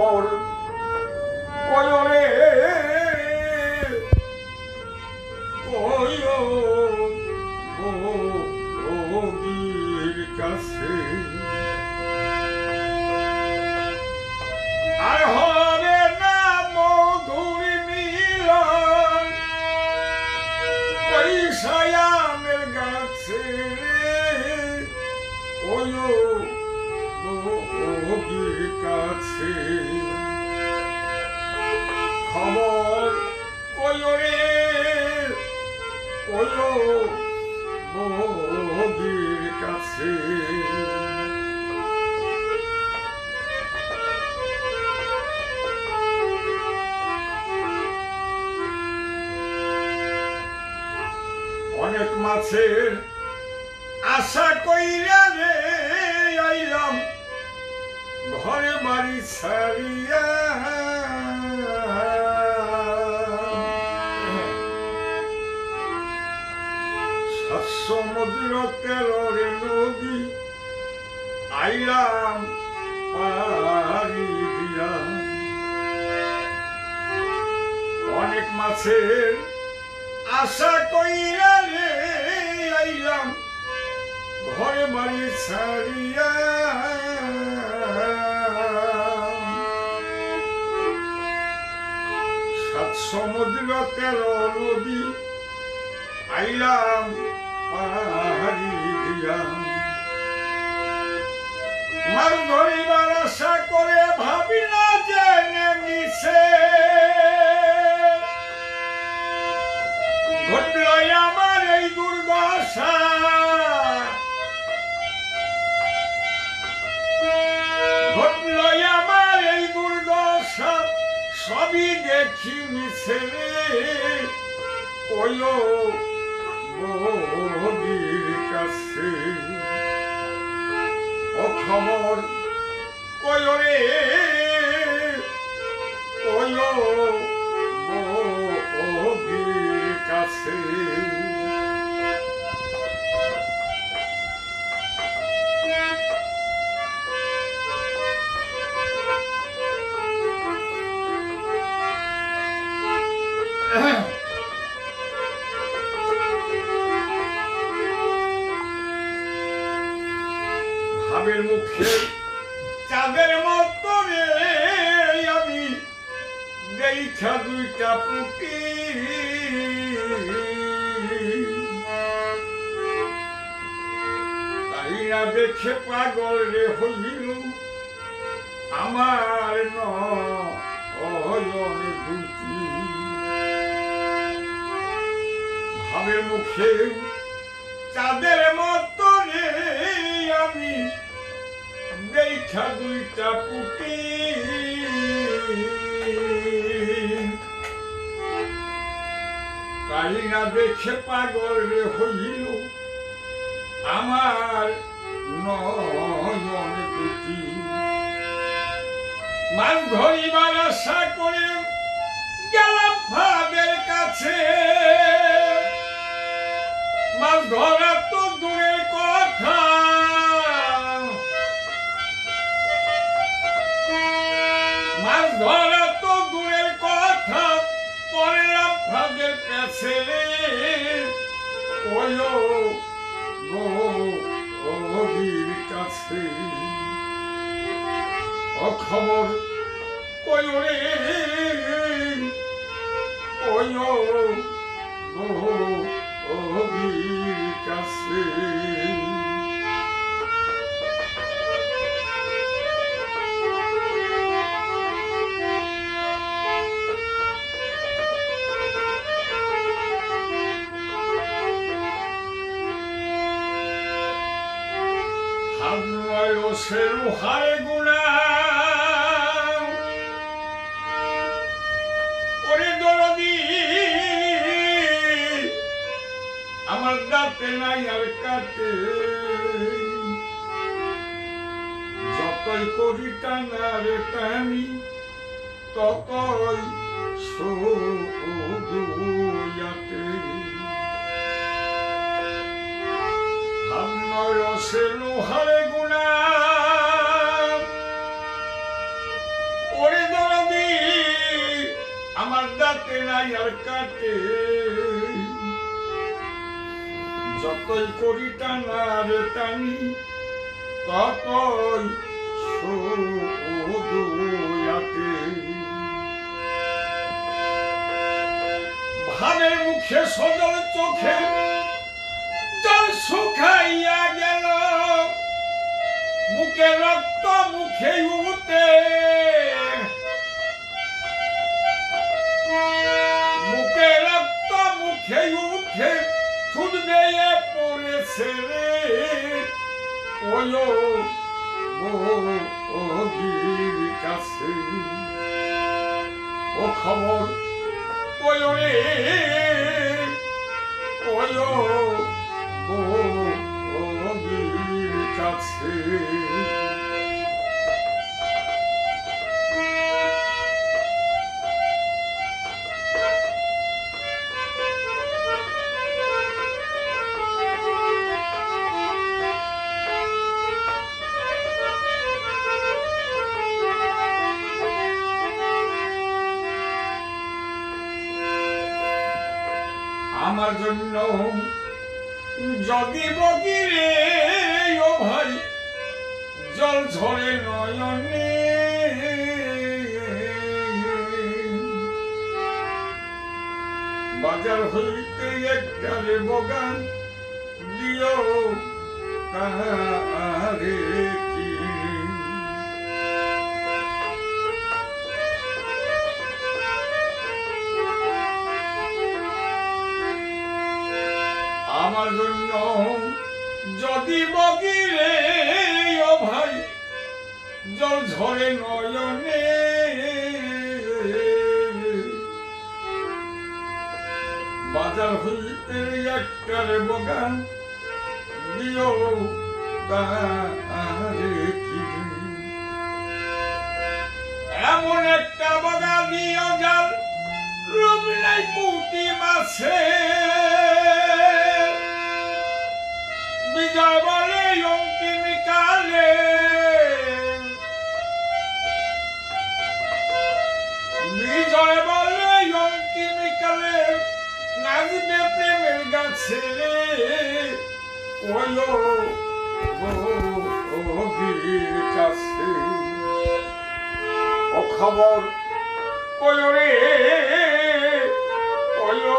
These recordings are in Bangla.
খবর কয়রে কয়গীর কাছে আর হরে না মধুর মিলন পয়সায়ামের গাছে কয়গীর কাছে খবর কয়রে কয়গীর কাছে অনেক মাছের আশা কইরা রে আইলাম ঘরে বাড়ি ছাড়িয়া সমুদ্র তেরোরে নদী আইলাম পাড়ি দিয়া অনেক মাছের আশা কইরা রে আইলাম ঘরে বাড়ি ছাড়িয়া সাত সমুদ্র তেরো নদী আইলাম পাহাড়ি দিয়া মাছ ধরিবার আশা করে ভাবি না জেনে মিশে ঘটল আমার এই দুর্দশা ঘটল আমার এই দুর্দশা সবই দেখি মিশে কয়গীর কাছে ও খবর কয়রে কয়গীর কাছে ভাবের মুখে চাঁদের মতো রে আমি দেখা দুইটা পুটি তাই না দেখে পাগল রে হইল আমার নয়নে দুটি ভাবের মুখে চাঁদের মতো রে আমি দেখা দুইটা পুটি তাই না দেখে পাগল রে হইল আমার নয়নে দুটি মাছ ধরিবার আশা করে গেলাম ফাদের কাছে মাছ ধরা তো দূরের কথা মাছ ধরা তো দূরের কথা পড়লাম ফাদের কাছে কয়গীর কাছে অখবর কয়রে কয়গীর কাছে হার হারে গুণা ওরে দরদি আমার দাঁতে নাই আর কাটে যতই করি টানা রে টানি ততই শুধুয়াতে হামনয় রসে লোহারে গুণা ওরে নাই আর কাটে যতই করি টানার টানি ততই শুধুয়াতে ভানের মুখে সজল চোখে জল শুকাইয়া গেল মুখে রক্ত মুখে উঠে মুখে রক্ত মুখে উঠে ছুটবে পড়েছে রে ওয়ো বগির কাছে ও খবর ওয়ো রে ওয়ো বগির কাছে আমার জন্য যদি বগিরে ও ভাই জল ঝরে নয়নে বাজার হইতে একটারে বগান দিও তাহারে কিনে আমার জন্য যদি বগিরে ও ভাই জল ঝরে নয়নে বাজার হইতে একটারে বগান দিও তাহারে কিনে এমন একটা বগা দিও যার রূপ নাই পুঁটি মাছে বিজয় বলে অন্তিম কালে বিজয় বলে অন্তিম কালে নাচবে প্রেমের গাছে ওয়ো বগির কাছে ও খবর ওয়ো রে ওয়ো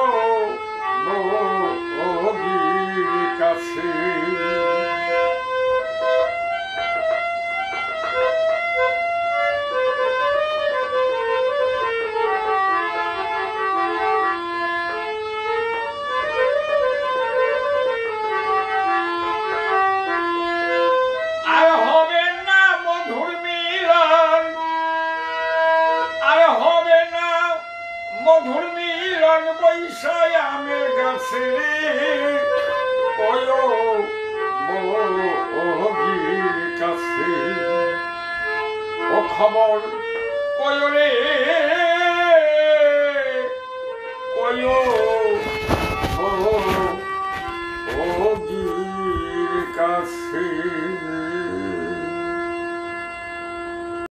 বগির কাছে আর হবে না মধুর মিলন আর হবে না মধুর মিলন বৈশায় আমের গাছে ওয়ো বগির কাছে ও খবর ওয়ো রে